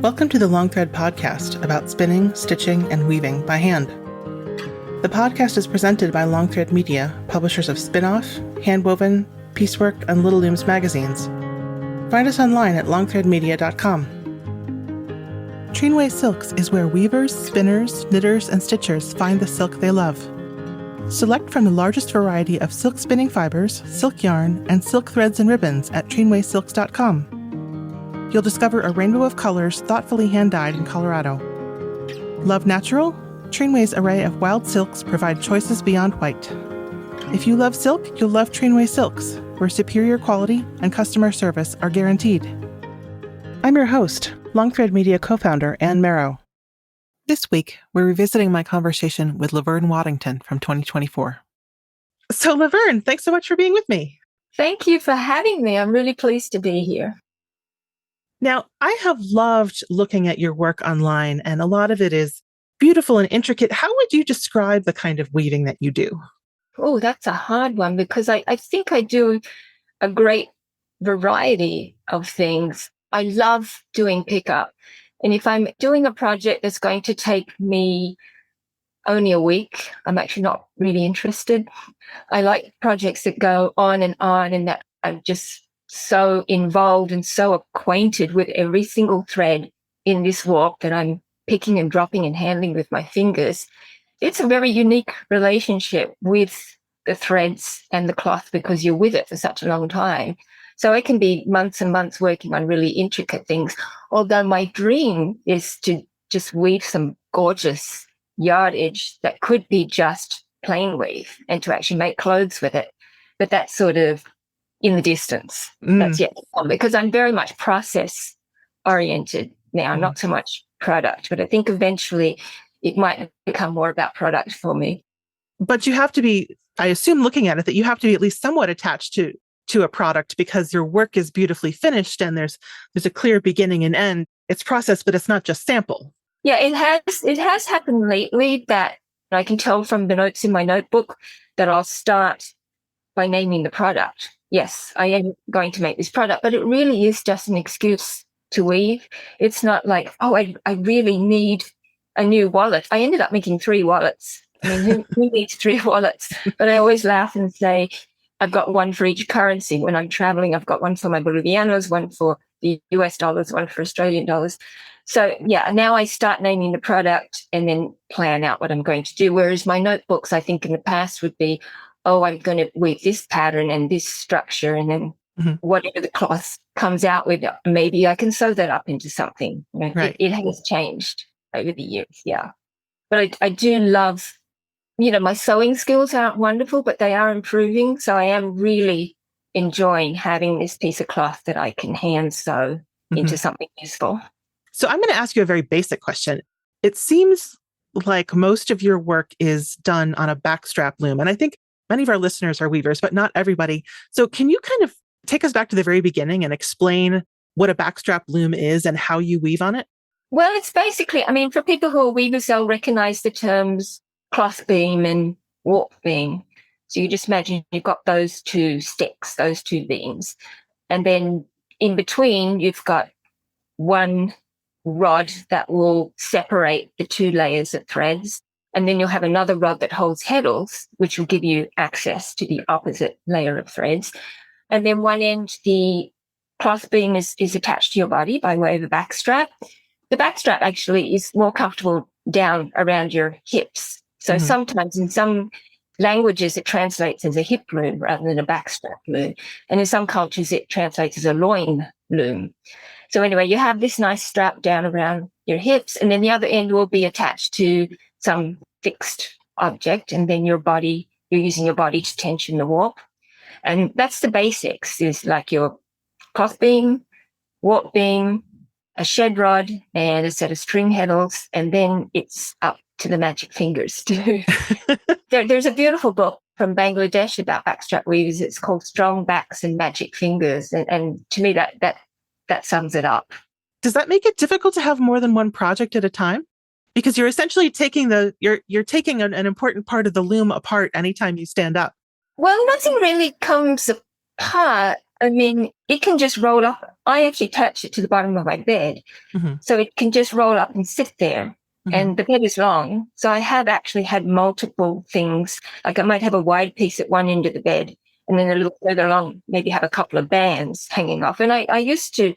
Welcome to the Long Thread podcast about spinning, stitching, and weaving by hand. The podcast is presented by Long Thread Media, publishers of Spin-Off, Handwoven, Piecework, and Little Looms magazines. Find us online at longthreadmedia.com. Trinway Silks is where weavers, spinners, knitters, and stitchers find the silk they love. Select from the largest variety of silk spinning fibers, silk yarn, and silk threads and ribbons at trinwaysilks.com. You'll discover a rainbow of colors thoughtfully hand-dyed in Colorado. Love natural? Trinway's array of wild silks provide choices beyond white. If you love silk, you'll love Trinway Silks, where superior quality and customer service are guaranteed. I'm your host, Long Thread Media co-founder Anne Merrow. This week, we're revisiting my conversation with Laverne Waddington from 2024. So Laverne, thanks so much for being with me. Thank you for having me. I'm really pleased to be here. Now, I have loved looking at your work online, and a lot of it is beautiful and intricate. How would you describe the kind of weaving that you do? Oh, that's a hard one because I think I do a great variety of things. I love doing pickup. And if I'm doing a project that's going to take me only a week, I'm actually not really interested. I like projects that go on and that I'm just so involved and so acquainted with every single thread in this warp that I'm picking and dropping and handling with my fingers. It's a very unique relationship with the threads and the cloth because you're with it for such a long time. So it can be months and months working on really intricate things. Although my dream is to just weave some gorgeous yardage that could be just plain weave and to actually make clothes with it. But that's sort of in the distance. That's yet to come because I'm very much process oriented now, not so much product. But I think eventually it might become more about product for me. But you have to be, I assume looking at it, that you have to be at least somewhat attached to a product because your work is beautifully finished and there's a clear beginning and end. It's process, but it's not just sample. Yeah, it has happened lately that I can tell from the notes in my notebook that I'll start by naming the product. Yes, I am going to make this product, but it really is just an excuse to weave. It's not like, oh, I really need a new wallet. I ended up making 3 wallets. I mean, who needs 3 wallets? But I always laugh and say, I've got one for each currency. When I'm traveling, I've got one for my Bolivianos, one for the US dollars, one for Australian dollars. So yeah, now I start naming the product and then plan out what I'm going to do. Whereas my notebooks, I think in the past would be, oh, I'm going to weave this pattern and this structure. And then whatever the cloth comes out with, maybe I can sew that up into something. You know, right. It has changed over the years. Yeah. But I do love, my sewing skills aren't wonderful, but they are improving. So I am really enjoying having this piece of cloth that I can hand sew into something useful. So I'm going to ask you a very basic question. It seems like most of your work is done on a backstrap loom. And I think many of our listeners are weavers, but not everybody. So can you kind of take us back to the very beginning and explain what a backstrap loom is and how you weave on it? Well, it's basically, for people who are weavers, they'll recognize the terms cloth beam and warp beam. So you just imagine you've got those 2 sticks, those 2 beams. And then in between, you've got one rod that will separate the 2 layers of threads. And then you'll have another rod that holds heddles, which will give you access to the opposite layer of threads. And then one end, the cloth beam is attached to your body by way of a backstrap. The backstrap actually is more comfortable down around your hips. So sometimes in some languages, it translates as a hip loom rather than a backstrap loom. And in some cultures, it translates as a loin loom. So anyway, you have this nice strap down around your hips, and then the other end will be attached to some fixed object, and then you're using your body to tension the warp. And that's the basics, is like your cloth beam, warp beam, a shed rod, and a set of string heddles, and then it's up to the magic fingers too. There's a beautiful book from Bangladesh about backstrap weavers. It's called Strong Backs and Magic Fingers, and to me that sums it up. Does that make it difficult to have more than one project at a time? Because you're essentially taking you're taking an important part of the loom apart anytime you stand up. Well, nothing really comes apart. It can just roll up I actually attach it to the bottom of my bed. Mm-hmm. So it can just roll up and sit there. Mm-hmm. And the bed is long. So I have actually had multiple things. Like I might have a wide piece at one end of the bed, and then a little further along, maybe have a couple of bands hanging off. And I used to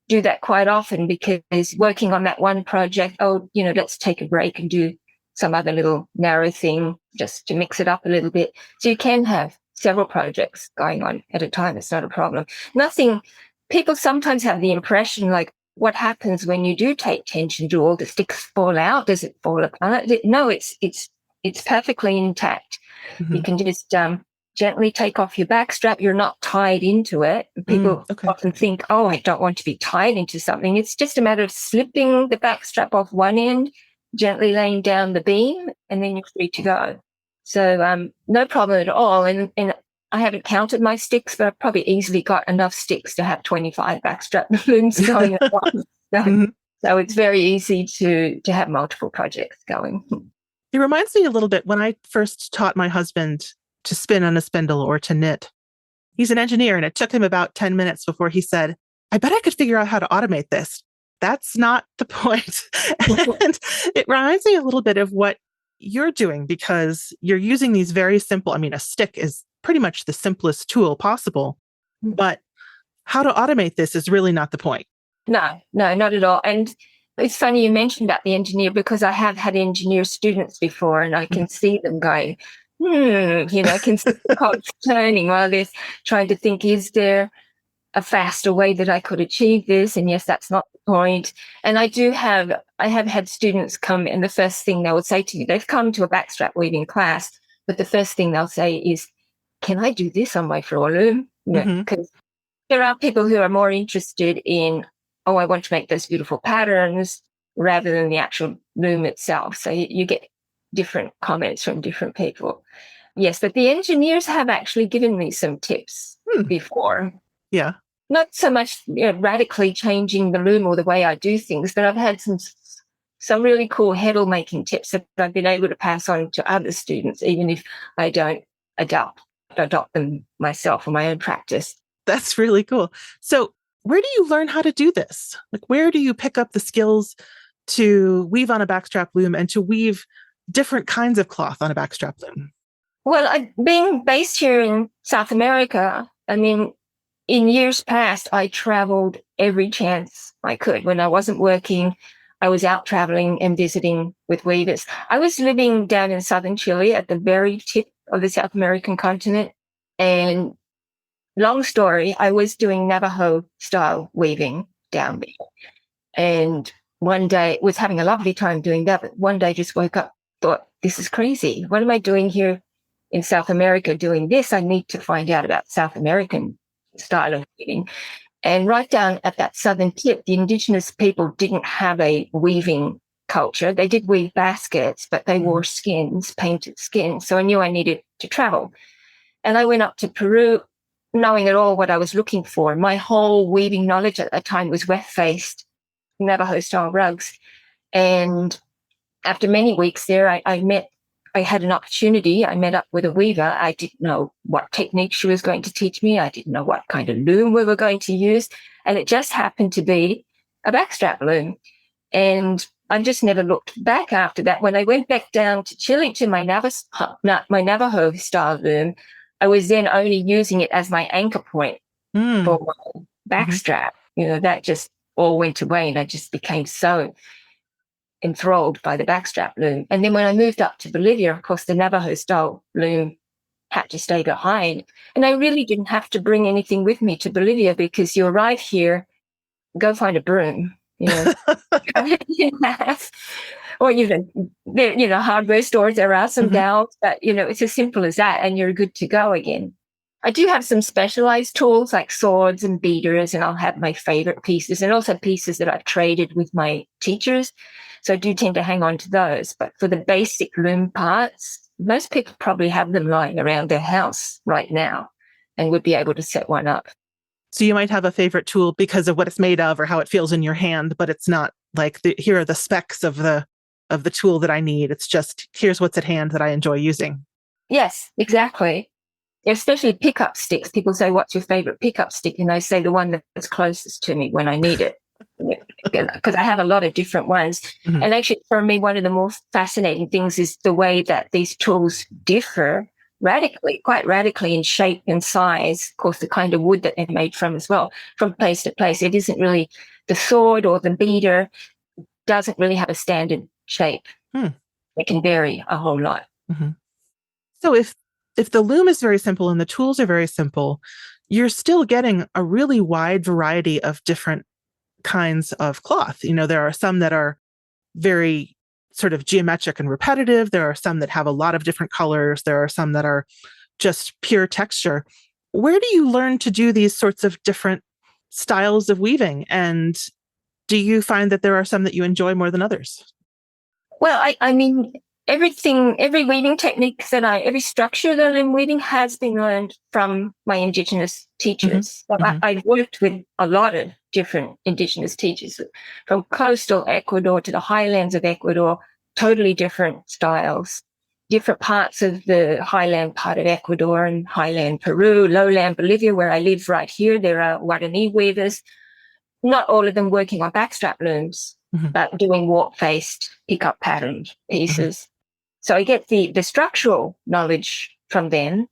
do that quite often because working on that one project, let's take a break and do some other little narrow thing just to mix it up a little bit. So you can have several projects going on at a time. It's not a problem. People sometimes have the impression like, what happens when you do take tension? Do all the sticks fall out? Does it fall apart? No, it's perfectly intact. Mm-hmm. You can just gently take off your backstrap. You're not tied into it. People often think, oh, I don't want to be tied into something. It's just a matter of slipping the backstrap off one end, gently laying down the beam, and then you're free to go. So no problem at all. And I haven't counted my sticks, but I've probably easily got enough sticks to have 25 backstrap looms going at once. So it's very easy to have multiple projects going. It reminds me a little bit when I first taught my husband to spin on a spindle or to knit. He's an engineer, and it took him about 10 minutes before he said, I bet I could figure out how to automate this. That's not the point. And it reminds me a little bit of what you're doing, because you're using these very simple, a stick is pretty much the simplest tool possible, but how to automate this is really not the point. No, not at all. And it's funny you mentioned about the engineer, because I have had engineer students before, and I can see them going, I can see the cogs turning while they're trying to think, is there a faster way that I could achieve this? And yes, that's not the point. And I have had students come, and the first thing they would say to me, they've come to a backstrap weaving class, but the first thing they'll say is, can I do this on my floor loom? Because there are people who are more interested in, I want to make those beautiful patterns rather than the actual loom itself. So you get different comments from different people. Yes, but the engineers have actually given me some tips before. Yeah. Not so much radically changing the loom or the way I do things, but I've had some really cool heddle making tips that I've been able to pass on to other students, even if I don't adopt them myself for my own practice. That's really cool. So where do you learn how to do this? Like, where do you pick up the skills to weave on a backstrap loom and to weave different kinds of cloth on a backstrap loom? Well, being based here in South America, in years past, I traveled every chance I could. When I wasn't working, I was out traveling and visiting with weavers. I was living down in southern Chile at the very tip of the South American continent. And long story, I was doing Navajo style weaving down there. And one day was having a lovely time doing that. But one day just woke up, thought, this is crazy. What am I doing here in South America doing this? I need to find out about South American style of weaving. And right down at that southern tip, the indigenous people didn't have a weaving culture. They did weave baskets, but they wore skins, painted skins. So I knew I needed to travel. And I went up to Peru, knowing at all what I was looking for. My whole weaving knowledge at that time was weft-faced Navajo-style rugs. And after many weeks there, I had an opportunity. I met up with a weaver. I didn't know what technique she was going to teach me. I didn't know what kind of loom we were going to use. And it just happened to be a backstrap loom. And I just never looked back after that. When I went back down to Chile to my Navajo style loom, I was then only using it as my anchor point for my backstrap. That just all went away, and I just became so enthralled by the backstrap loom. And then when I moved up to Bolivia, of course, the Navajo style loom had to stay behind. And I really didn't have to bring anything with me to Bolivia, because you arrive here, go find a broom, or hardware stores, there are some dowels, but it's as simple as that, and you're good to go again. I do have some specialized tools like swords and beaters, and I'll have my favorite pieces, and also pieces that I've traded with my teachers. So I do tend to hang on to those. But for the basic loom parts, most people probably have them lying around their house right now and would be able to set one up. So you might have a favorite tool because of what it's made of or how it feels in your hand, but it's not like here are the specs of the tool that I need. It's just, here's what's at hand that I enjoy using. Yes, exactly. especially pickup sticks. People say, what's your favorite pickup stick? And I say the one that's closest to me when I need it. Because I have a lot of different ones. Mhm. And actually, for me, one of the more fascinating things is the way that these tools differ quite radically in shape and size. Of course, the kind of wood that they're made from as well, from place to place. It isn't really the sword or the beater doesn't really have a standard shape. It can vary a whole lot. Mhm. So if the loom is very simple and the tools are very simple, you're still getting a really wide variety of different kinds of cloth. There are some that are very sort of geometric and repetitive. There are some that have a lot of different colors. There are some that are just pure texture. Where do you learn to do these sorts of different styles of weaving? And do you find that there are some that you enjoy more than others? Well, I mean, every weaving technique every structure that I'm weaving has been learned from my indigenous teachers. I've worked with a lot of different indigenous teachers, from coastal Ecuador to the highlands of Ecuador, totally different styles, different parts of the highland part of Ecuador and highland Peru, lowland Bolivia, where I live right here. There are Guatemala weavers, not all of them working on backstrap looms, but doing warp-faced pickup pattern pieces. So I get the structural knowledge from them.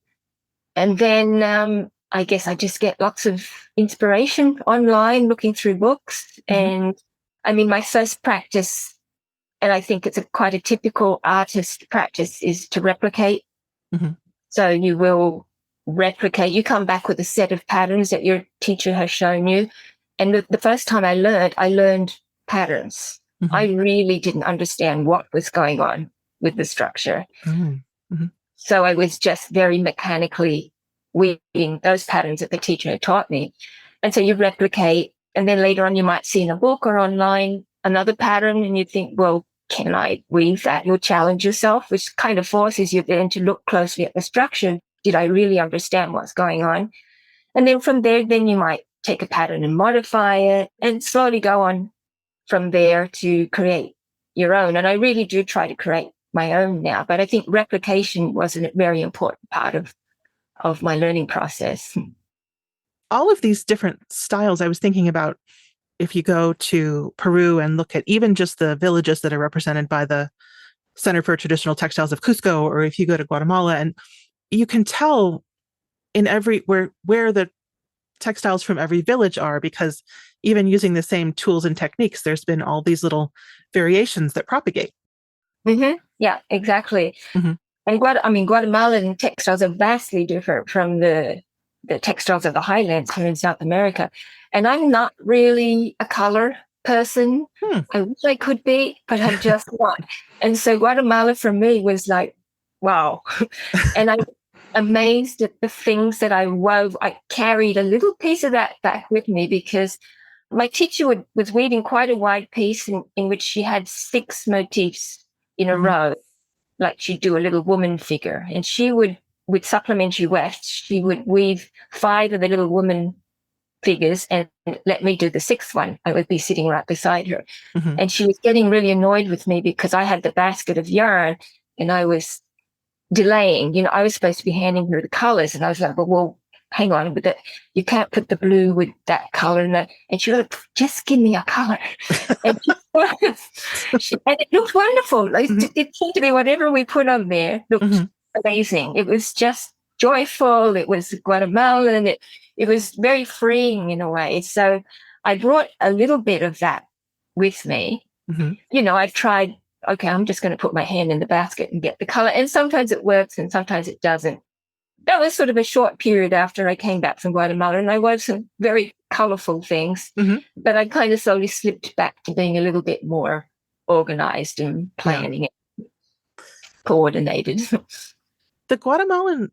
And then I guess I just get lots of inspiration online, looking through books. And I mean, my first practice, and I think it's quite a typical artist practice, is to replicate. So you will replicate. You come back with a set of patterns that your teacher has shown you. And the first time I learned patterns. I really didn't understand what was going on with the structure. So I was just very mechanically weaving those patterns that the teacher had taught me. And so you replicate, and then later on you might see in a book or online another pattern, and you think, well, can I weave that? You'll challenge yourself, which kind of forces you then to look closely at the structure. Did I really understand what's going on? And then from there, then you might take a pattern and modify it and slowly go on from there to create your own. And I really do try to create my own now, but I think replication was a very important part of my learning process. All of these different styles, I was thinking about, if you go to Peru and look at even just the villages that are represented by the Center for Traditional Textiles of Cusco, or if you go to Guatemala, and you can tell in where the textiles from every village are, because even using the same tools and techniques, there's been all these little variations that propagate. Yeah, exactly. And Guatemalan textiles are vastly different from the textiles of the highlands here in South America. And I'm not really a color person. I wish I could be, but I'm just not. And so Guatemala for me was like, wow. And I'm amazed at the things that I wove. I carried a little piece of that back with me, because my teacher was weaving quite a wide piece in which she had 6 motifs in a row, like she'd do a little woman figure. And she would, with supplementary weft, she would weave 5 of the little woman figures and let me do the 6th one. I would be sitting right beside her. And she was getting really annoyed with me because I had the basket of yarn and I was delaying. I was supposed to be handing her the colors, and I was like, well, hang on with it. You can't put the blue with that color. And she was like, just give me a color. And it looked wonderful. It seemed to be whatever we put on there looked amazing. It was just joyful. It was Guatemalan. It was very freeing in a way. So I brought a little bit of that with me. I've tried, okay, I'm just going to put my hand in the basket and get the color. And sometimes it works and sometimes it doesn't. That was sort of a short period after I came back from Guatemala, and I wove some very colorful things, but I kind of slowly slipped back to being a little bit more organized and planning it, coordinated. The Guatemalan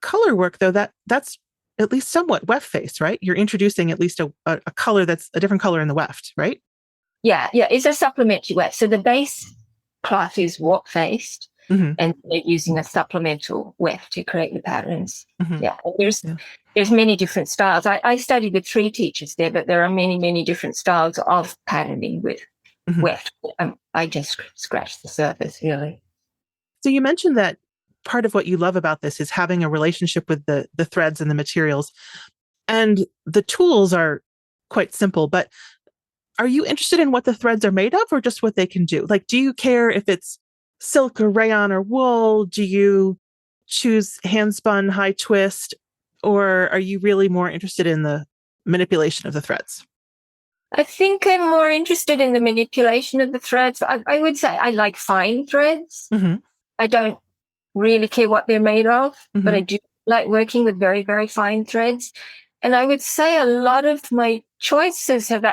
color work, though, that's at least somewhat weft-faced, right? You're introducing at least a color that's a different color in the weft, right? Yeah, it's a supplementary weft. So the base cloth is warp-faced, and they're using a supplemental weft to create the patterns. There's many different styles. I studied with 3 teachers there, but there are many, many different styles of patterning with weft. I just scratched the surface, really. So you mentioned that part of what you love about this is having a relationship with the threads and the materials. And the tools are quite simple, but are you interested in what the threads are made of or just what they can do? Like, do you care if it's silk or rayon or wool? Do you choose hand spun, high twist, or are you really more interested in the manipulation of the threads? I think I'm more interested in the manipulation of the threads. I would say I like fine threads. Mm-hmm. I don't really care what they're made of, but I do like working with very, very fine threads. And I would say a lot of my choices have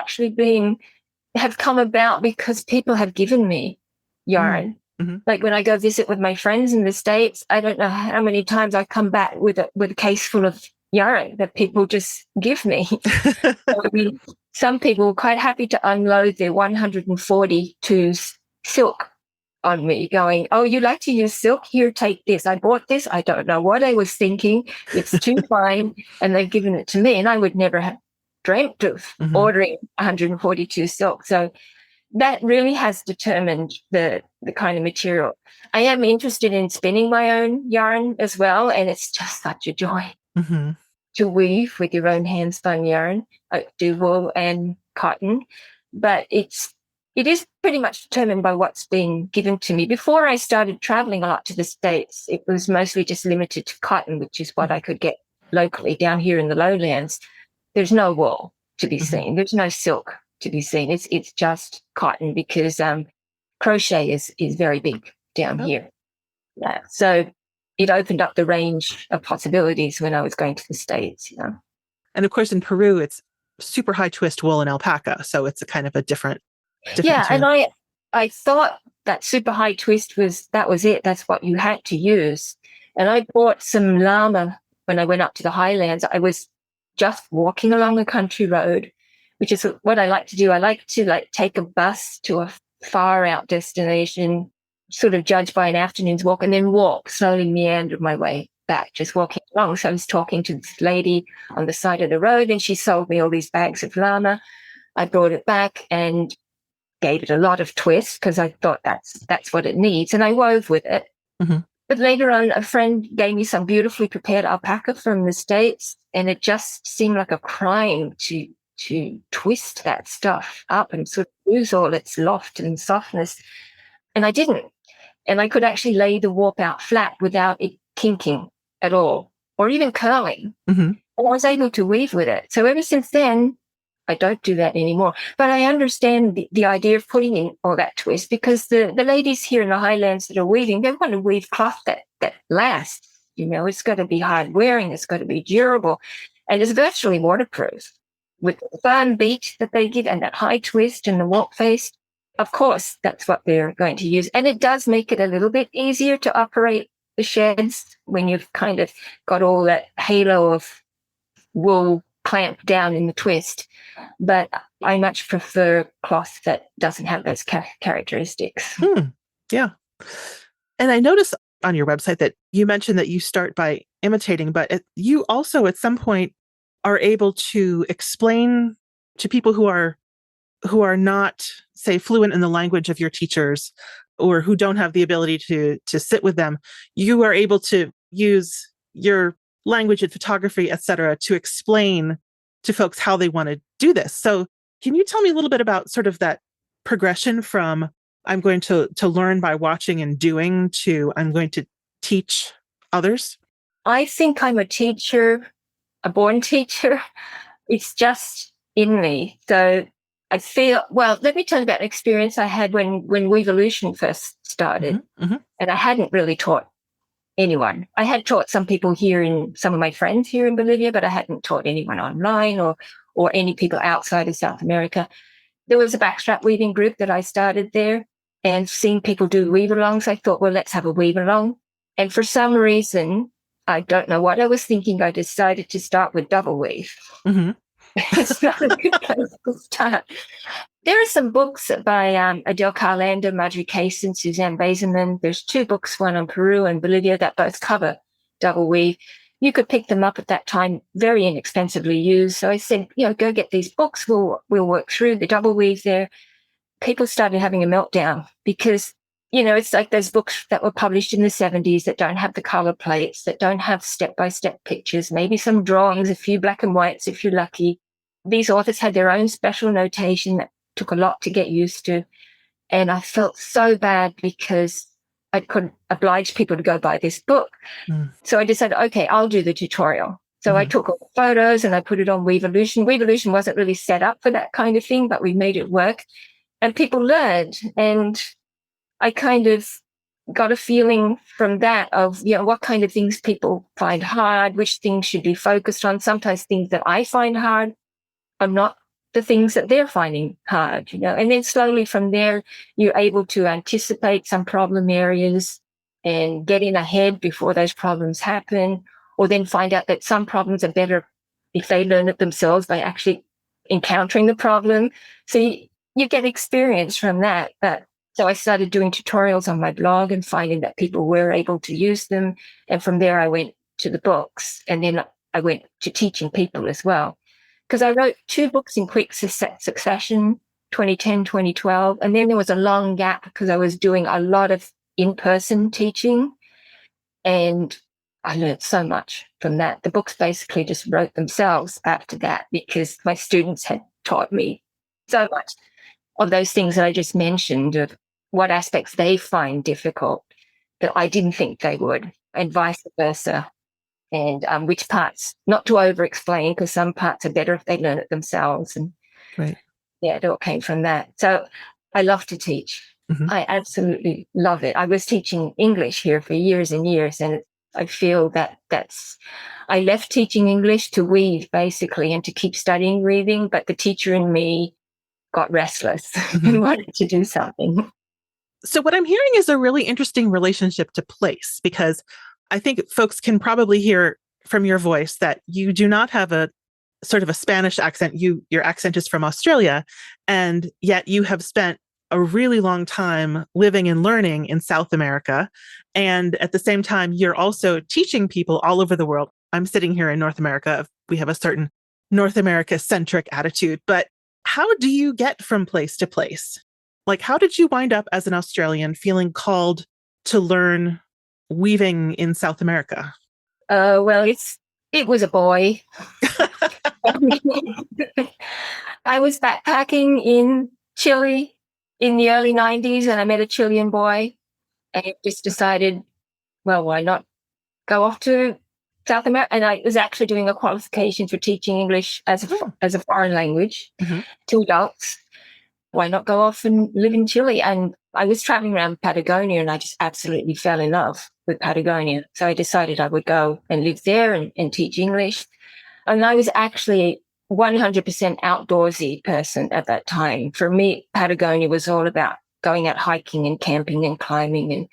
come about because people have given me yarn. Mm-hmm. Like when I go visit with my friends in the States, I don't know how many times I come back with a case full of yarn that people just give me. I mean, some people are quite happy to unload their 142 silk on me, going, "Oh, you like to use silk? Here, take this. I bought this. I don't know what I was thinking. It's too fine." And they've given it to me. And I would never have dreamt of ordering 142 silk. So that really has determined the kind of material. I am interested in spinning my own yarn as well. And it's just such a joy to weave with your own hand spun yarn. I do wool and cotton, but it is pretty much determined by what's been given to me. Before I started traveling a lot to the States, it was mostly just limited to cotton, which is what I could get locally down here in the lowlands. There's no wool to be seen. There's no silk to be seen. It's just cotton because crochet is very big down here. Yeah. So it opened up the range of possibilities when I was going to the States, you know. And of course, in Peru, it's super high twist wool and alpaca. So it's a kind of a different yeah, material. and I thought that super high twist was it. That's what you had to use. And I bought some llama when I went up to the highlands. I was just walking along a country road, which is what I like to do. I like to take a bus to a far out destination, sort of judge by an afternoon's walk, and then slowly meander my way back, just walking along. So I was talking to this lady on the side of the road, and she sold me all these bags of llama. I brought it back and gave it a lot of twist because I thought that's what it needs, and I wove with it. But later on, a friend gave me some beautifully prepared alpaca from the States, and it just seemed like a crime to twist that stuff up and sort of lose all its loft and softness. And I didn't. And I could actually lay the warp out flat without it kinking at all, or even curling. And I was able to weave with it. So ever since then, I don't do that anymore. But I understand the idea of putting in all that twist, because the ladies here in the highlands that are weaving, they want to weave cloth that lasts. You know, it's got to be hard wearing, it's got to be durable, and it's virtually waterproof. With the firm beat that they give and that high twist and the warp face, of course, that's what they're going to use. And it does make it a little bit easier to operate the sheds when you've kind of got all that halo of wool clamped down in the twist. But I much prefer cloth that doesn't have those characteristics. Yeah. And I noticed on your website that you mentioned that you start by imitating, but you also at some point are able to explain to people who are not, say, fluent in the language of your teachers, or who don't have the ability to sit with them. You are able to use your language and photography, et cetera, to explain to folks how they want to do this. So can you tell me a little bit about sort of that progression from I'm going to learn by watching and doing to I'm going to teach others? I think I'm a teacher, a born teacher. It's just in me. So I feel, well, let me tell you about an experience I had when Weevolution first started. And I hadn't really taught anyone. I had taught some people some of my friends here in Bolivia, but I hadn't taught anyone online or any people outside of South America. There was a backstrap weaving group that I started there, and seeing people do weave-alongs, I thought, well, let's have a weave-along. And for some reason, I don't know what I was thinking, I decided to start with double weave. It's not a good place to start. There are some books by Adele Carlander, Marjorie Case, and Suzanne Baseman. There's 2 books, one on Peru and Bolivia, that both cover double weave. You could pick them up at that time, very inexpensively used. So I said, go get these books. We'll work through the double weave there. People started having a meltdown because it's like those books that were published in the 70s that don't have the color plates, that don't have step-by-step pictures, maybe some drawings, a few black and whites if you're lucky. These authors had their own special notation that took a lot to get used to. And I felt so bad because I couldn't oblige people to go buy this book. So I decided, okay, I'll do the tutorial. So I took all the photos and I put it on Weevolution. Weevolution wasn't really set up for that kind of thing, but we made it work. And people learned. And I kind of got a feeling from that of, what kind of things people find hard, which things should be focused on. Sometimes things that I find hard are not the things that they're finding hard, and then slowly from there, you're able to anticipate some problem areas and get in ahead before those problems happen, or then find out that some problems are better if they learn it themselves by actually encountering the problem. So you get experience from that. So I started doing tutorials on my blog and finding that people were able to use them. And from there, I went to the books, and then I went to teaching people as well. Because I wrote 2 books in quick succession, 2010, 2012. And then there was a long gap because I was doing a lot of in-person teaching. And I learned so much from that. The books basically just wrote themselves after that because my students had taught me so much of those things that I just mentioned, of what aspects they find difficult that I didn't think they would, and vice versa. And which parts, not to over-explain, because some parts are better if they learn it themselves. And Right. Yeah, it all came from that. So I love to teach. I absolutely love it. I was teaching English here for years and years, and I feel I left teaching English to weave, basically, and to keep studying weaving, but the teacher in me got restless and wanted to do something. So what I'm hearing is a really interesting relationship to place, because I think folks can probably hear from your voice that you do not have a sort of a Spanish accent. Your accent is from Australia, and yet you have spent a really long time living and learning in South America. And at the same time, you're also teaching people all over the world. I'm sitting here in North America. We have a certain North America-centric attitude, but how do you get from place to place? Like, how did you wind up as an Australian feeling called to learn weaving in South America? Well, it was a boy. I was backpacking in Chile in the early 90s, and I met a Chilean boy, and I just decided, well, why not go off to South America? And I was actually doing a qualification for teaching English as a foreign language to adults. Why not go off and live in Chile? And I was traveling around Patagonia, and I just absolutely fell in love with Patagonia. So I decided I would go and live there and teach English. And I was actually 100% outdoorsy person at that time. For me, Patagonia was all about going out hiking and camping and climbing. And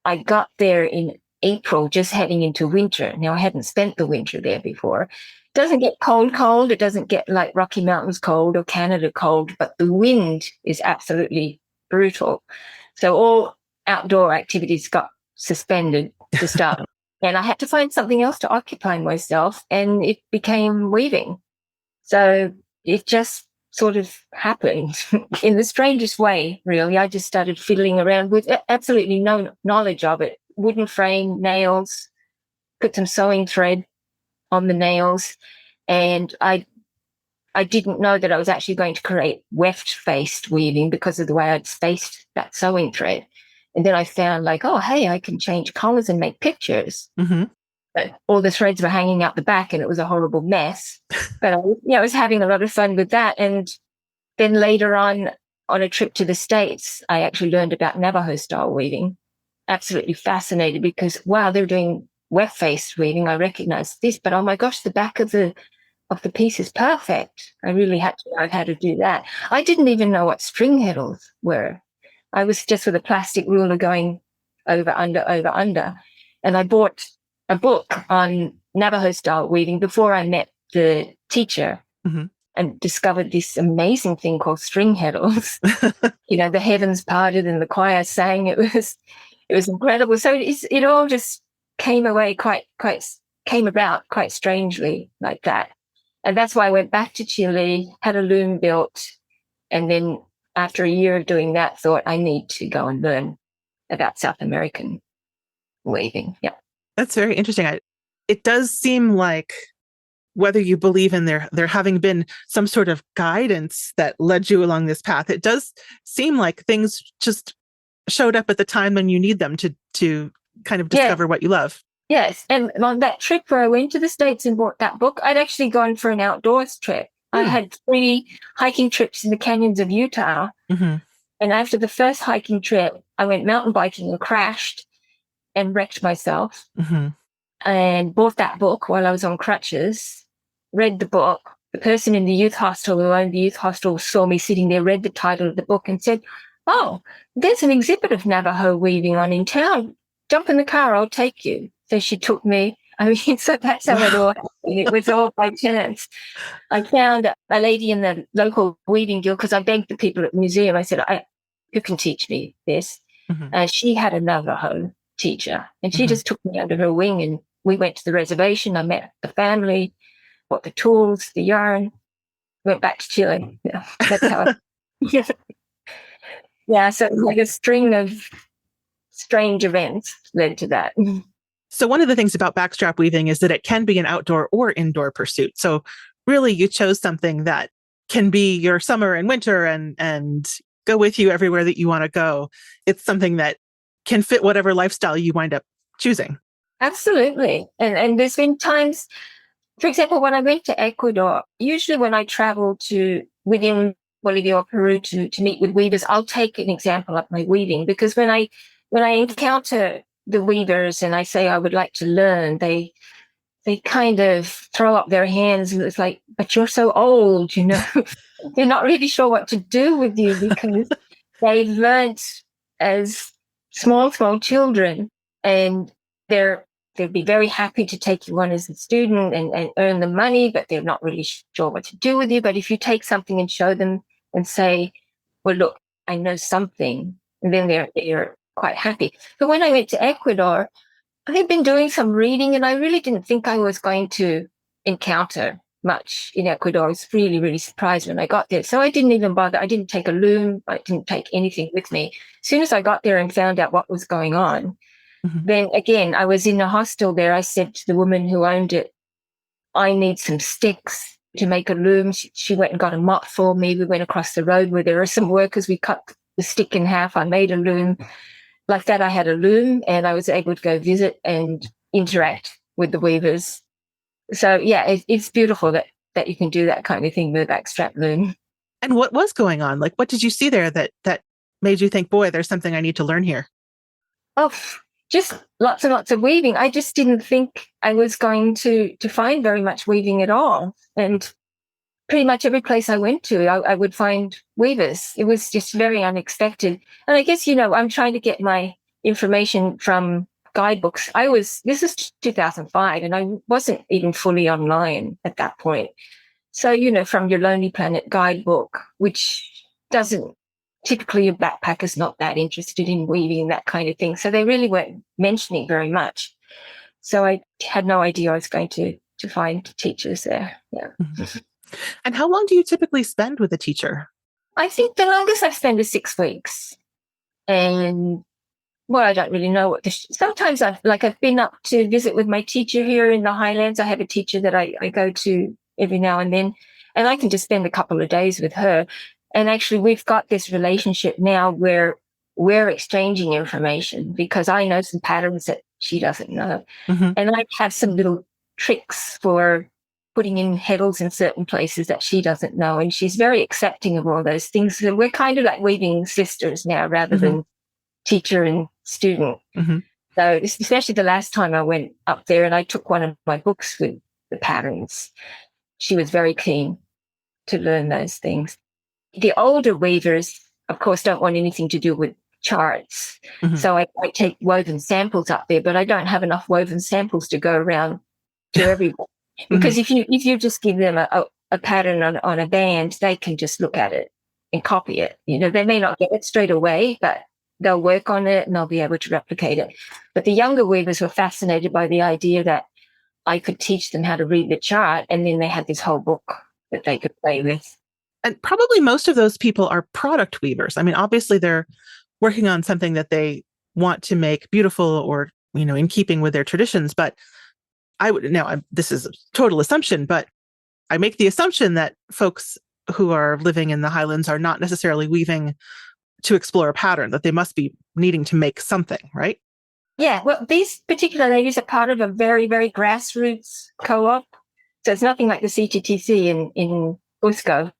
I got there in April, just heading into winter. Now, I hadn't spent the winter there before. It doesn't get cold. It doesn't get like Rocky Mountains cold or Canada cold, but the wind is absolutely brutal. So all outdoor activities got suspended to start. And I had to find something else to occupy myself, and it became weaving. So it just sort of happened in the strangest way, really. I just started fiddling around with absolutely no knowledge of it. Wooden frame, nails, put some sewing thread on the nails. And I didn't know that I was actually going to create weft-faced weaving because of the way I'd spaced that sewing thread. And then I found like, oh, hey, I can change colors and make pictures. But all the threads were hanging out the back, and it was a horrible mess. But I was having a lot of fun with that. And then later on a trip to the States, I actually learned about Navajo style weaving. Absolutely fascinated because, wow, they're doing weft-faced weaving. I recognized this, but oh my gosh, the back of the piece is perfect. I really had to know how to do that. I didn't even know what string heddles were. I was just with a plastic ruler going over, under. And I bought a book on Navajo style weaving before I met the teacher and discovered this amazing thing called string heddles. The heavens parted and the choir sang. It was incredible. So it all just came about quite strangely like that. And that's why I went back to Chile, had a loom built, and then after a year of doing that, thought I need to go and learn about South American weaving. Yeah. That's very interesting. It does seem like, whether you believe in there having been some sort of guidance that led you along this path, it does seem like things just showed up at the time when you need them to kind of discover what you love. Yes. And on that trip where I went to the States and bought that book, I'd actually gone for an outdoors trip. I had 3 hiking trips in the canyons of Utah. Mm-hmm. And after the first hiking trip, I went mountain biking and crashed and wrecked myself. Mm-hmm. And bought that book while I was on crutches, read the book. The person in the youth hostel who owned the youth hostel saw me sitting there, read the title of the book and said, "Oh, there's an exhibit of Navajo weaving on in town. Jump in the car, I'll take you." So she took me. I mean, so that's how it all happened. It was all by chance. I found a lady in the local weaving guild because I begged the people at the museum. I said, "Who can teach me this?" Mm-hmm. She had a Navajo teacher, and she just took me under her wing, and we went to the reservation. I met the family, bought the tools, the yarn, went back to Chile. Yeah, that's how. Yeah, so like a string of strange events led to that. So one of the things about backstrap weaving is that it can be an outdoor or indoor pursuit. So really you chose something that can be your summer and winter and go with you everywhere that you want to go. It's something that can fit whatever lifestyle you wind up choosing. Absolutely. And there's been times, for example, when I went to Ecuador, usually when I travel to within Bolivia or Peru to meet with weavers, I'll take an example of my weaving, because when I encounter the weavers and I say I would like to learn, they kind of throw up their hands and it's like, "But you're so old, you know." They're not really sure what to do with you because they learnt as small children, and they'd be very happy to take you on as a student and earn the money, but they're not really sure what to do with you. But if you take something and show them and say, "Well, look, I know something," and then they're quite happy. But when I went to Ecuador, I had been doing some reading and I really didn't think I was going to encounter much in Ecuador. I was really, really surprised when I got there. So I didn't even bother. I didn't take a loom. I didn't take anything with me. As soon as I got there and found out what was going on, then again, I was in a hostel there. I said to the woman who owned it, "I need some sticks to make a loom." She went and got a mop for me. We went across the road where there are some workers. We cut the stick in half. I made a loom. Like that, I had a loom and I was able to go visit and interact with the weavers. So yeah, it's beautiful that you can do that kind of thing with a backstrap loom. And what was going on? Like, what did you see there that made you think, boy, there's something I need to learn here? Oh, just lots and lots of weaving. I just didn't think I was going to find very much weaving at all. And pretty much every place I went to, I would find weavers. It was just very unexpected. And I guess, I'm trying to get my information from guidebooks. This is 2005, and I wasn't even fully online at that point. So, from your Lonely Planet guidebook, which doesn't, typically a backpacker's not that interested in weaving, that kind of thing. So they really weren't mentioning very much. So I had no idea I was going to find teachers there. Yeah. Mm-hmm. And how long do you typically spend with a teacher? I think the longest I've spent is 6 weeks. And, well, I don't really know what sometimes I've been up to visit with my teacher here in the Highlands. I have a teacher that I go to every now and then, and I can just spend a couple of days with her. And actually, we've got this relationship now where we're exchanging information because I know some patterns that she doesn't know. Mm-hmm. And I have some little tricks for putting in heddles in certain places that she doesn't know. And she's very accepting of all those things. So we're kind of like weaving sisters now rather than teacher and student. Mm-hmm. So especially the last time I went up there and I took one of my books with the patterns, she was very keen to learn those things. The older weavers, of course, don't want anything to do with charts. Mm-hmm. So I take woven samples up there, but I don't have enough woven samples to go around to everyone. Because if you just give them a pattern on a band, they can just look at it and copy it. They may not get it straight away, but they'll work on it and they'll be able to replicate it. But the younger weavers were fascinated by the idea that I could teach them how to read the chart, and then they had this whole book that they could play with. And probably most of those people are product weavers. I mean, obviously they're working on something that they want to make beautiful or, in keeping with their traditions. But this is a total assumption, but I make the assumption that folks who are living in the highlands are not necessarily weaving to explore a pattern, that they must be needing to make something, right? Yeah, well, these particular ladies are part of a very, very grassroots co-op. So it's nothing like the CTTC in Cusco.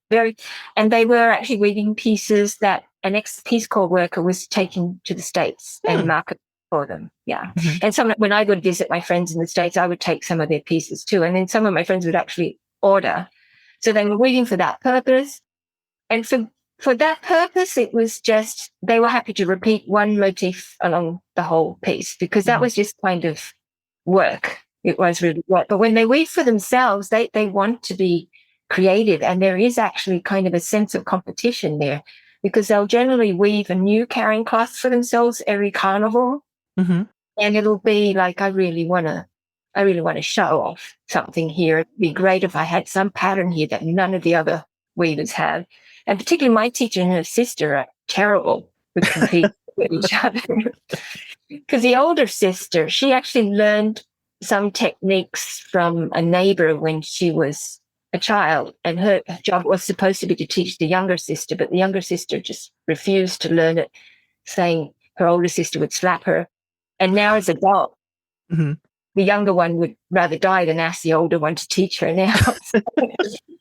And they were actually weaving pieces that an ex-Peace Corps worker was taking to the States and market for them. Yeah. Mm-hmm. And when I would visit my friends in the States, I would take some of their pieces too. And then some of my friends would actually order. So they were weaving for that purpose. And for that purpose, it was just, they were happy to repeat one motif along the whole piece because that was just kind of work. It was really work. But when they weave for themselves, they want to be creative. And there is actually kind of a sense of competition there because they'll generally weave a new carrying cloth for themselves every carnival. Mm-hmm. And it'll be like, I really want to show off something here. It'd be great if I had some pattern here that none of the other weavers have. And particularly my teacher and her sister are terrible with competing with each other. Because the older sister, she actually learned some techniques from a neighbor when she was a child. And her job was supposed to be to teach the younger sister, but the younger sister just refused to learn it, saying her older sister would slap her. And now as an adult, the younger one would rather die than ask the older one to teach her now.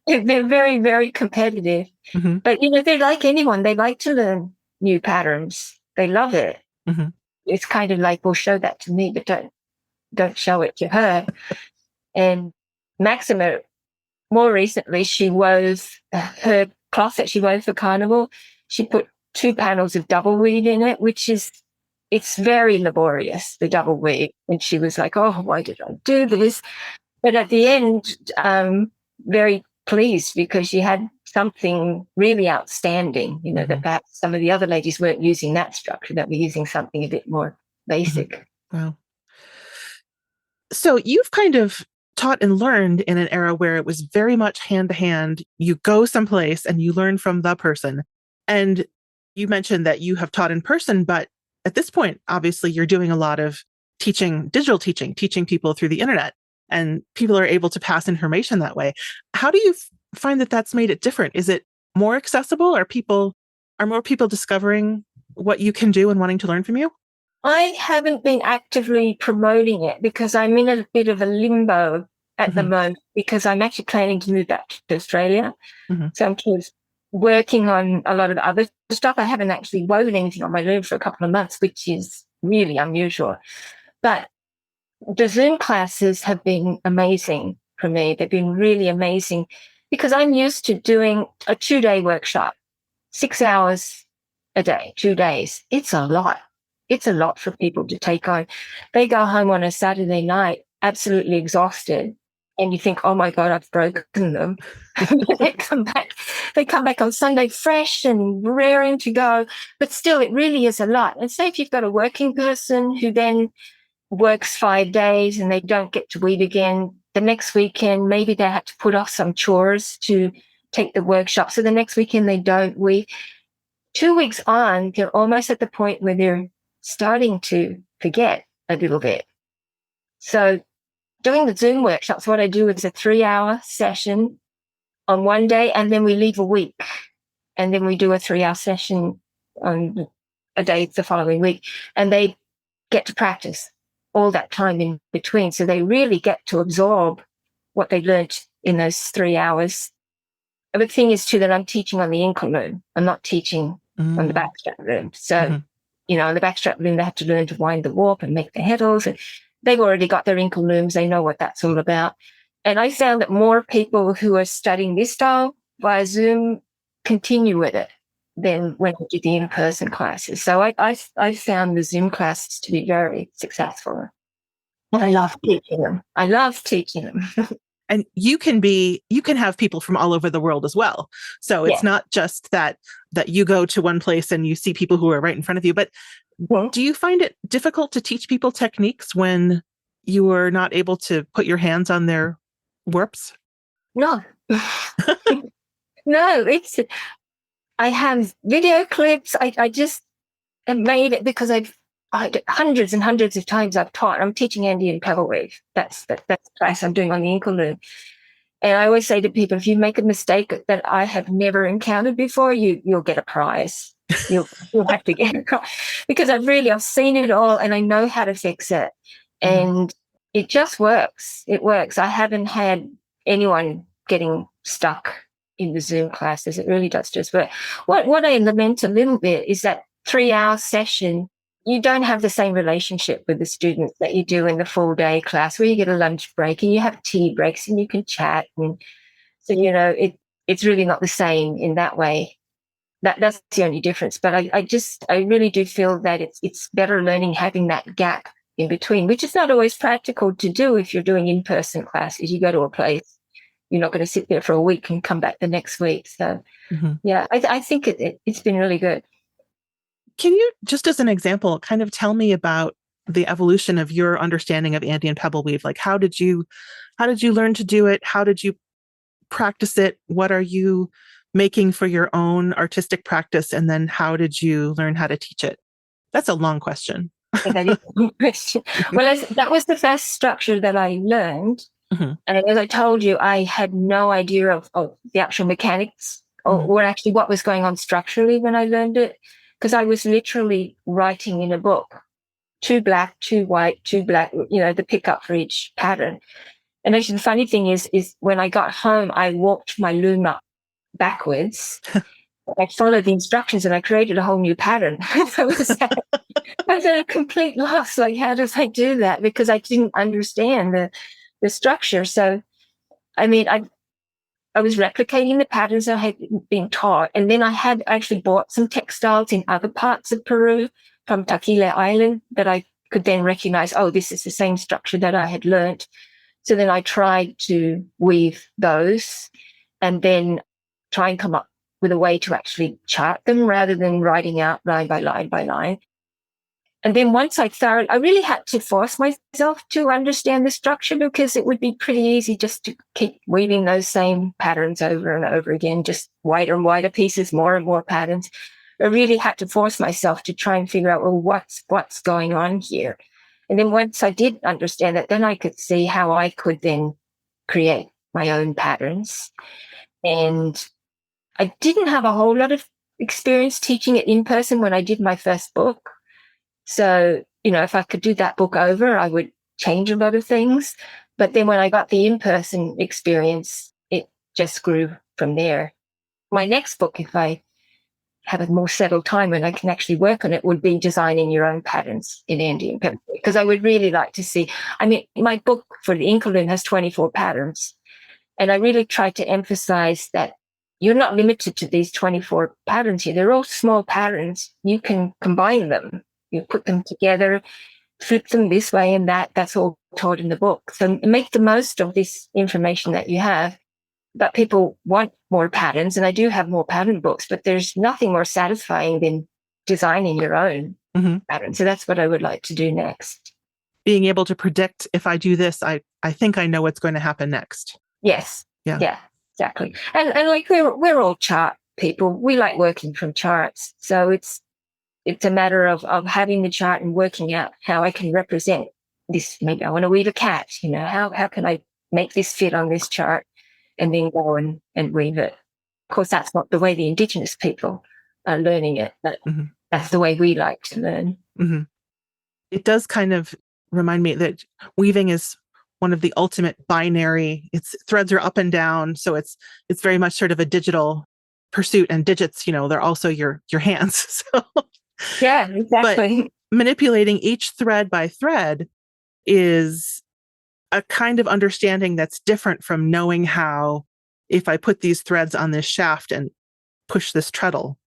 They're very, very competitive. Mm-hmm. But, they're like anyone. They like to learn new patterns. They love it. Mm-hmm. It's kind of like, well, show that to me, but don't show it to her. And Maxima, more recently, she wove her cloth that she wove for Carnival. She put 2 panels of double weave in it, it's very laborious, the double weave. And she was like, oh, why did I do this? But at the end, very pleased because she had something really outstanding, that perhaps some of the other ladies weren't using that structure, that were using something a bit more basic. Wow. So you've kind of taught and learned in an era where it was very much hand to hand. You go someplace and you learn from the person. And you mentioned that you have taught in person, but at this point, obviously, you're doing a lot of digital teaching people through the internet, and people are able to pass information that way. How do you find that that's made it different? Is it more accessible? Are more people discovering what you can do and wanting to learn from you? I haven't been actively promoting it because I'm in a bit of a limbo at the moment because I'm actually planning to move back to Australia. So I'm just working on a lot of other stuff. I haven't actually woven anything on my loom for a couple of months, which is really unusual. But the Zoom classes have been amazing for me. They've been really amazing because I'm used to doing a 2-day workshop, 6 hours a day, 2 days. It's a lot. It's a lot for people to take on. They go home on a Saturday night, absolutely exhausted. And you think, oh my God, I've broken them. They come back on Sunday fresh and raring to go. But still, it really is a lot. And say if you've got a working person who then works 5 days and they don't get to weave again, the next weekend, maybe they had to put off some chores to take the workshop. So the next weekend they don't weave. 2 weeks on, they're almost at the point where they're starting to forget a little bit. So doing the Zoom workshops, what I do is a 3-hour session on one day, and then we leave a week. And then we do a 3-hour session on a day the following week. And they get to practice all that time in between. So they really get to absorb what they learned in those 3 hours. And the thing is, too, that I'm teaching on the ankle loom. I'm not teaching on the backstrap loom. So, on the backstrap loom, they have to learn to wind the warp and make the heddles. And they've already got their ankle looms. They know what that's all about. And I found that more people who are studying this style via Zoom continue with it than when I did the in-person classes. So I found the Zoom classes to be very successful. And I love teaching them. And you can have people from all over the world as well. So it's not just that you go to one place and you see people who are right in front of you, but do you find it difficult to teach people techniques when you are not able to put your hands on their warps? No. No, I have video clips. I just made it because hundreds and hundreds of times I've taught. I'm teaching Andean pebble weave. That's the class I'm doing on the ankle loom. And I always say to people, if you make a mistake that I have never encountered before, you'll get a prize. You'll have to get a prize because I've seen it all and I know how to fix it. And it just works. It works. I haven't had anyone getting stuck in the Zoom classes. It really does just work. What I lament a little bit is that 3-hour session, you don't have the same relationship with the students that you do in the full day class where you get a lunch break and you have tea breaks and you can chat. And so, it's really not the same in that way. That's the only difference. But I really do feel that it's better learning having that gap in between, which is not always practical to do if you're doing in-person classes. You go to a place, you're not going to sit there for a week and come back the next week. So, yeah, I think it's been really good. Can you, just as an example, kind of tell me about the evolution of your understanding of Andean pebble weave? Like, how did you learn to do it? How did you practice it? What are you making for your own artistic practice? And then how did you learn how to teach it? That's a long question. That is a long question. Well, that was the first structure that I learned. And as I told you, I had no idea of the actual mechanics or actually what was going on structurally when I learned it. Because I was literally writing in a book, 2 black, 2 white, 2 black, the pickup for each pattern. And actually the funny thing is when I got home, I walked my loom up backwards. I followed the instructions and I created a whole new pattern. I was at a complete loss. Like, how did I do that? Because I didn't understand the structure. So, I mean, I was replicating the patterns I had been taught. And then I had actually bought some textiles in other parts of Peru from Taquile Island that I could then recognize, this is the same structure that I had learnt. So then I tried to weave those and then try and come up with a way to actually chart them rather than writing out line by line by line. And then once I really had to force myself to understand the structure because it would be pretty easy just to keep weaving those same patterns over and over again, just wider and wider pieces, more and more patterns. I really had to force myself to try and figure out, what's going on here? And then once I did understand that, then I could see how I could then create my own patterns. And I didn't have a whole lot of experience teaching it in person when I did my first book. So, if I could do that book over, I would change a lot of things. But then when I got the in-person experience, it just grew from there. My next book, if I have a more settled time when I can actually work on it, would be designing your own patterns in Andean pebble, because I would really like to see. I mean, my book for the ankle loom has 24 patterns. And I really tried to emphasize that you're not limited to these 24 patterns here. They're all small patterns. You can combine them. You put them together, flip them this way and that. That's all taught in the book. So make the most of this information that you have. But people want more patterns, and I do have more pattern books, but there's nothing more satisfying than designing your own pattern. So that's what I would like to do next. Being able to predict, if I do this, I think I know what's going to happen next. Yes. Yeah, exactly. And like we're all chart people. We like working from charts. So it's a matter of having the chart and working out how I can represent this. Maybe I want to weave a cat, how can I make this fit on this chart and then go and weave it. Of course, that's not the way the indigenous people are learning it, but that's the way we like to learn. It does kind of remind me that weaving is one of the ultimate binary. Its threads are up and down. So it's very much sort of a digital pursuit, and digits, they're also your hands. So yeah, exactly. But manipulating each thread by thread is a kind of understanding that's different from knowing how, if I put these threads on this shaft and push this treadle,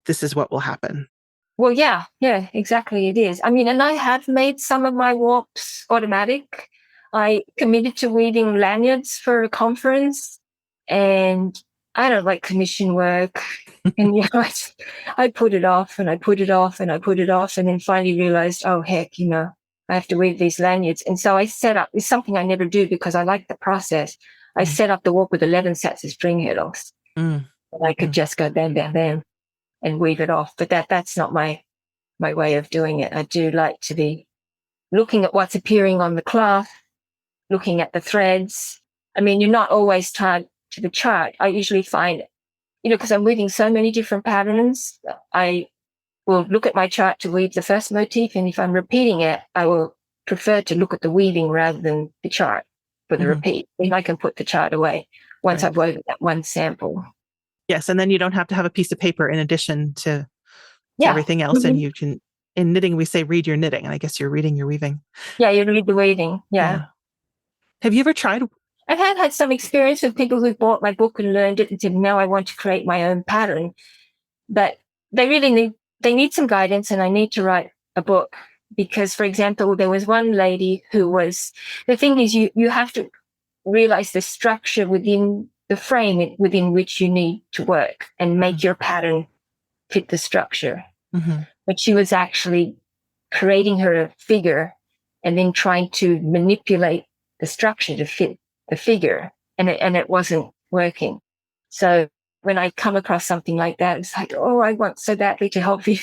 this is what will happen. Well, yeah, exactly. It is. I mean, and I have made some of my warps automatic. I committed to weaving lanyards for a conference, and I don't like commission work. And I put it off and I put it off and I put it off, and then finally realized, oh heck, I have to weave these lanyards. And so I set up, it's something I never do because I like the process. I set up the warp with 11 sets of string hurdles. And I could just go bam, bam, bam and weave it off. But that's not my my way of doing it. I do like to be looking at what's appearing on the cloth, looking at the threads. I mean, you're not always tied to the chart. I usually find, because I'm weaving so many different patterns, I will look at my chart to weave the first motif. And if I'm repeating it, I will prefer to look at the weaving rather than the chart for the repeat. Then I can put the chart away once I've woven that one sample. Yes, and then you don't have to have a piece of paper in addition to everything else. And you can, in knitting, we say read your knitting. And I guess you're reading your weaving. Yeah, you read the weaving. Yeah. Have you ever tried? I've had some experience with people who bought my book and learned it and said, now I want to create my own pattern. But they really need some guidance, and I need to write a book because, for example, there was one lady who the thing is you have to realize the structure within the frame within which you need to work and make your pattern fit the structure. But she was actually creating her figure and then trying to manipulate the structure to fit the figure, and it wasn't working. So when I come across something like that, it's like, oh, I want so badly to help you.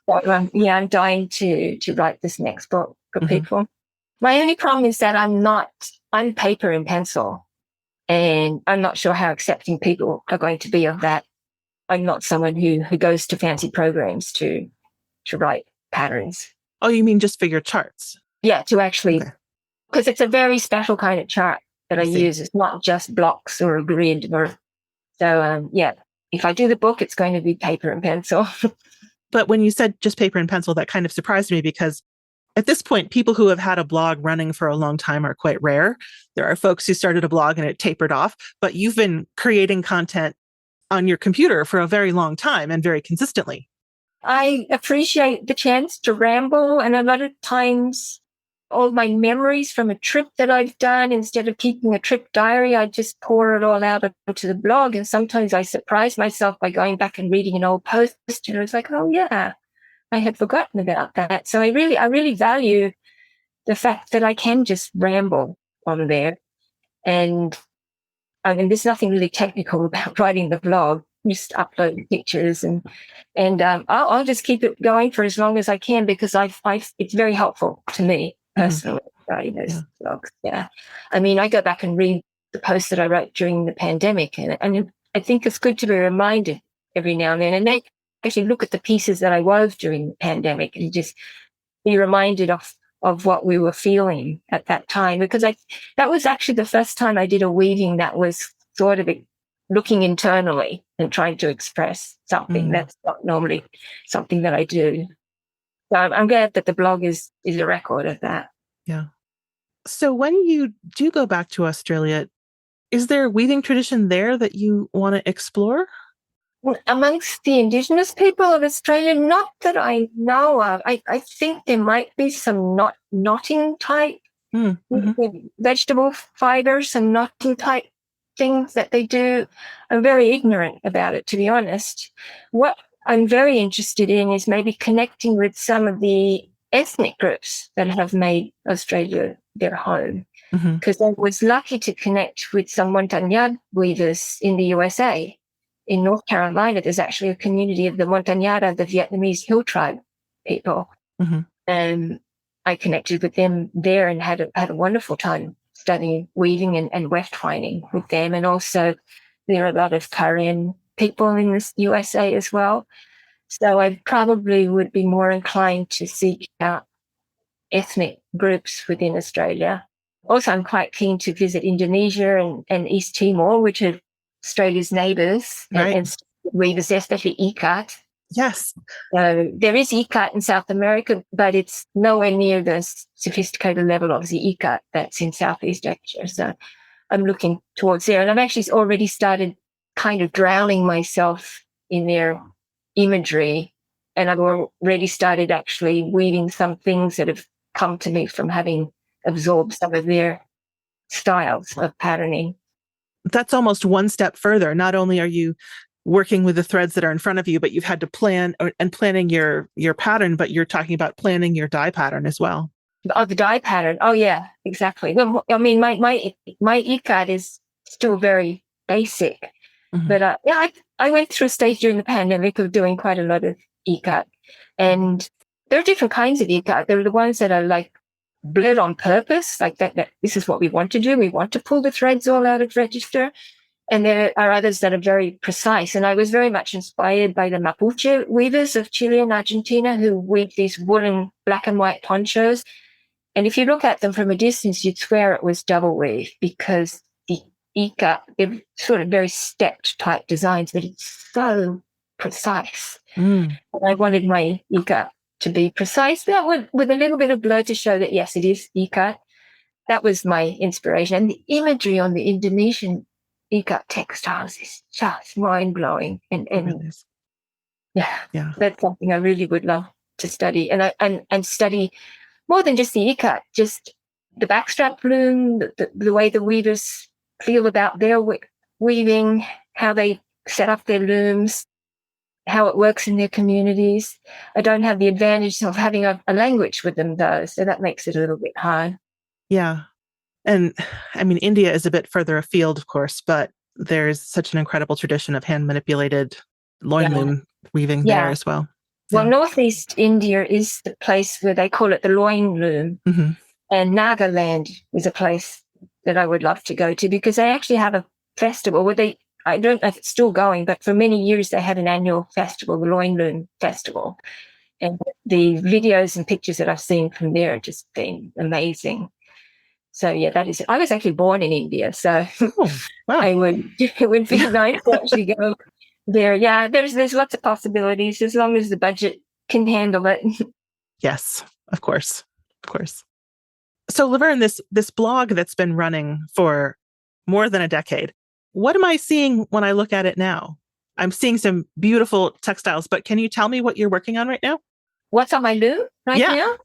I'm dying to write this next book for people. My only problem is that I'm paper and pencil, and I'm not sure how accepting people are going to be of that. I'm not someone who goes to fancy programs to write patterns. Oh, you mean just for your charts? Yeah, to actually, because it's a very special kind of chart that I use. It's not just blocks or a grid if I do the book, it's going to be paper and pencil. But when you said just paper and pencil, that kind of surprised me because at this point, people who have had a blog running for a long time are quite rare. There are folks who started a blog and it tapered off, but you've been creating content on your computer for a very long time and very consistently. I appreciate the chance to ramble, and a lot of times all my memories from a trip that I've done, instead of keeping a trip diary, I just pour it all out onto the blog. And sometimes I surprise myself by going back and reading an old post, and it's like, oh yeah, I had forgotten about that. So I really value the fact that I can just ramble on there. And I mean, there's nothing really technical about writing the blog. Just upload pictures and I'll just keep it going for as long as I can because it's very helpful to me personally, writing those blogs. Yeah. I mean, I go back and read the posts that I wrote during the pandemic and I think it's good to be reminded every now and then and actually look at the pieces that I wove during the pandemic and just be reminded of what we were feeling at that time, because that was actually the first time I did a weaving that was sort of looking internally and trying to express something. That's not normally something that I do. So I'm glad that the blog is a record of that. Yeah. So when you do go back to Australia, is there a weaving tradition there that you want to explore? Amongst the indigenous people of Australia, not that I know of. I think there might be some knotting type vegetable fibers, some knotting type things that they do. I'm very ignorant about it, to be honest. What I'm very interested in is maybe connecting with some of the ethnic groups that have made Australia their home. Because I was lucky to connect with some Montagnard weavers in the USA. In North Carolina, there's actually a community of the Montagnard, the Vietnamese hill tribe people. And I connected with them there and had a wonderful time studying weaving and weft twining with them. And also there are a lot of Karen people in the USA as well. So I probably would be more inclined to seek out ethnic groups within Australia. Also, I'm quite keen to visit Indonesia and East Timor, which are Australia's neighbours and weavers, especially ikat. Yes. So there is ikat in South America, but it's nowhere near the sophisticated level of the ikat that's in Southeast Asia. So I'm looking towards there. And I've actually already started kind of drowning myself in their imagery. And I've already started actually weaving some things that have come to me from having absorbed some of their styles of patterning. That's almost one step further. Not only are you working with the threads that are in front of you, but you've had to planning your pattern, but you're talking about planning your dye pattern as well. Oh, the dye pattern. Oh, yeah, exactly. Well, I mean, my ikat is still very basic, but I went through a stage during the pandemic of doing quite a lot of ikat. And there are different kinds of ikat. There are the ones that are like blurred on purpose, like that this is what we want to do. We want to pull the threads all out of register. And there are others that are very precise. And I was very much inspired by the Mapuche weavers of Chile and Argentina who weave these woolen black and white ponchos. And if you look at them from a distance, you'd swear it was double weave because the ikat, they're sort of very stepped type designs, but it's so precise. And I wanted my ikat to be precise, but with a little bit of blur to show that, yes, it is ikat. That was my inspiration. And the imagery on the Indonesian ikat textiles is just mind-blowing. And yeah, that's something I really would love to study. And study more than just the ikat, just the backstrap loom, the way the weavers feel about their weaving, how they set up their looms, how it works in their communities. I don't have the advantage of having a language with them, though, so that makes it a little bit hard. Yeah. And I mean, India is a bit further afield, of course, but there's such an incredible tradition of hand-manipulated loin loom weaving there as well. Well, Northeast India is the place where they call it the loin loom. Mm-hmm. And Nagaland is a place that I would love to go to because they actually have a festival where I don't know if it's still going, but for many years they had an annual festival, the Loin Loom Festival. And the videos and pictures that I've seen from there have just been amazing. So, yeah, that is it. I was actually born in India, so wow. it would be nice to actually go there. Yeah, there's lots of possibilities as long as the budget can handle it. Yes, of course. Of course. So, Laverne, this blog that's been running for more than a decade, what am I seeing when I look at it now? I'm seeing some beautiful textiles, but can you tell me what you're working on right now? What's on my loom now?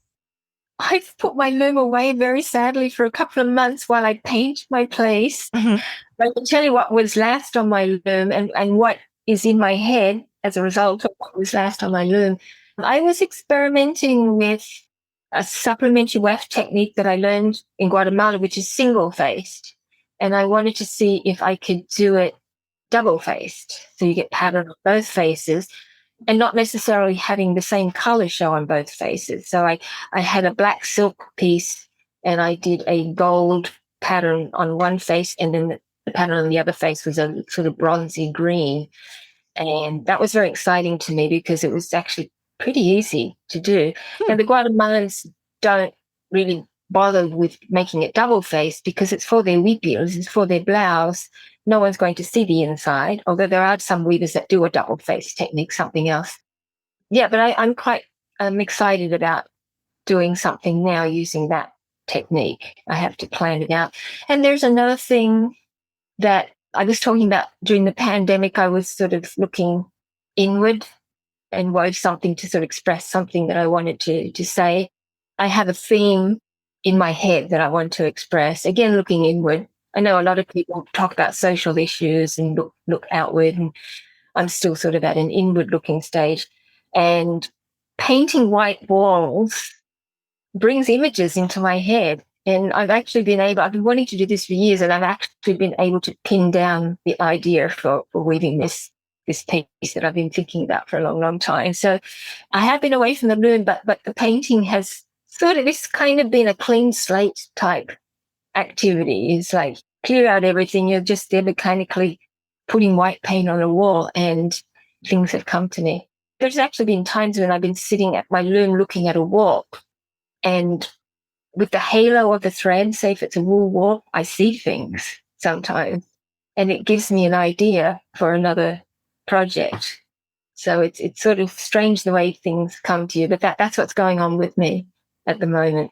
I've put my loom away very sadly for a couple of months while I paint my place. Mm-hmm. But I can tell you what was last on my loom and what is in my head as a result of what was last on my loom. I was experimenting with a supplementary weft technique that I learned in Guatemala, which is single-faced. And I wanted to see if I could do it double-faced. So you get pattern on both faces and not necessarily having the same color show on both faces. So I had a black silk piece and I did a gold pattern on one face and then the pattern on the other face was a sort of bronzy green. And that was very exciting to me because it was actually pretty easy to do. And the Guatemalans don't really bother with making it double-faced because it's for their huipils, it's for their blouse. No one's going to see the inside, although there are some weavers that do a double-faced technique, something else. Yeah, but I'm quite excited about doing something now using that technique. I have to plan it out. And there's another thing that I was talking about during the pandemic. I was sort of looking inward and wove something to sort of express something that I wanted to say. I have a theme in my head that I want to express, again, looking inward. I know a lot of people talk about social issues and look outward, and I'm still sort of at an inward-looking stage. And painting white walls brings images into my head. And I've been wanting to do this for years, and I've actually been able to pin down the idea for weaving this piece that I've been thinking about for a long, long time. So I have been away from the loom, but the painting has it's kind of been a clean slate type activity. It's like clear out everything. You're just there mechanically putting white paint on a wall and things have come to me. There's actually been times when I've been sitting at my loom looking at a wall and with the halo of the thread, say if it's a wool wall, I see things sometimes and it gives me an idea for another project. So it's sort of strange the way things come to you, but that's what's going on with me at the moment.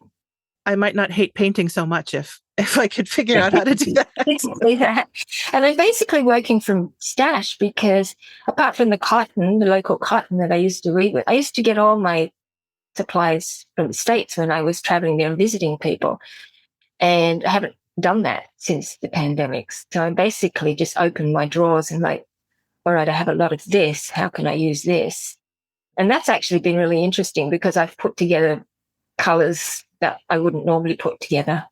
I might not hate painting so much if I could figure out how to do that. Exactly that. And I'm basically working from stash because apart from the local cotton that I used to weave with, I used to get all my supplies from the States when I was traveling there and visiting people. And I haven't done that since the pandemic. So I'm basically just opened my drawers and like, all right, I have a lot of this. How can I use this? And that's actually been really interesting because I've put together colors that I wouldn't normally put together.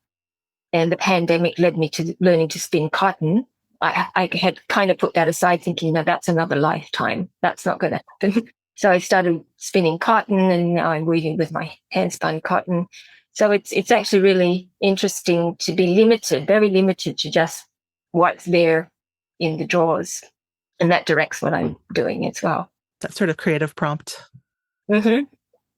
And the pandemic led me to learning to spin cotton. I had kind of put that aside thinking, no, that's another lifetime. That's not going to happen. So I started spinning cotton, and now I'm weaving with my hand spun cotton. So it's actually really interesting to be limited, very limited to just what's there in the drawers. And that directs what I'm doing as well. That sort of creative prompt. Mm-hmm.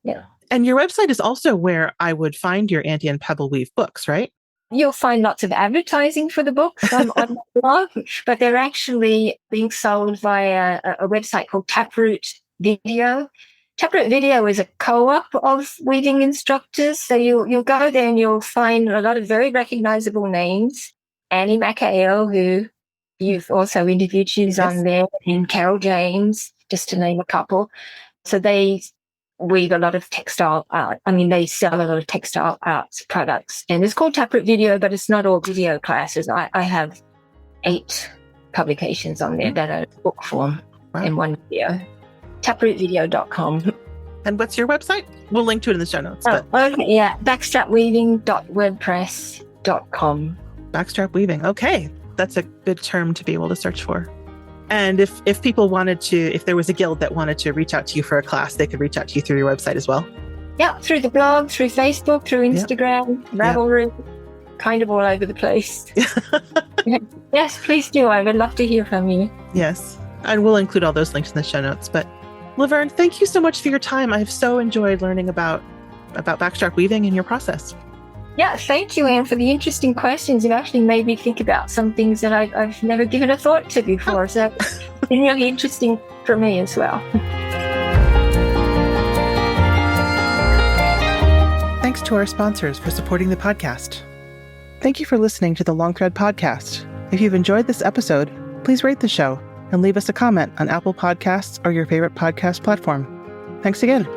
Yeah. And your website is also where I would find your Andean Pebble Weave books, right? You'll find lots of advertising for the books on my blog, but they're actually being sold via a website called Taproot Video. Taproot Video is a co-op of weaving instructors. So you'll go there and you'll find a lot of very recognizable names. Annie Mackail, who you've also interviewed, she's on there, and Carol James, just to name a couple. So they weave a lot of textile art. I mean, they sell a lot of textile arts products. And it's called Taproot Video, but it's not all video classes. I have 8 publications on there that are book form in one video. taprootvideo.com. And what's your website? We'll link to it in the show notes. Backstrapweaving.wordpress.com. Backstrap weaving. Okay. That's a good term to be able to search for. And if people wanted to, if there was a guild that wanted to reach out to you for a class, they could reach out to you through your website as well? Yeah, through the blog, through Facebook, through Instagram, Ravelry, kind of all over the place. Yes, please do. I would love to hear from you. Yes. And we'll include all those links in the show notes. But Laverne, thank you so much for your time. I've so enjoyed learning about backstrap weaving and your process. Yeah, thank you, Anne, for the interesting questions. It actually made me think about some things that I've never given a thought to before. So it's been really interesting for me as well. Thanks to our sponsors for supporting the podcast. Thank you for listening to the Long Thread Podcast. If you've enjoyed this episode, please rate the show and leave us a comment on Apple Podcasts or your favorite podcast platform. Thanks again.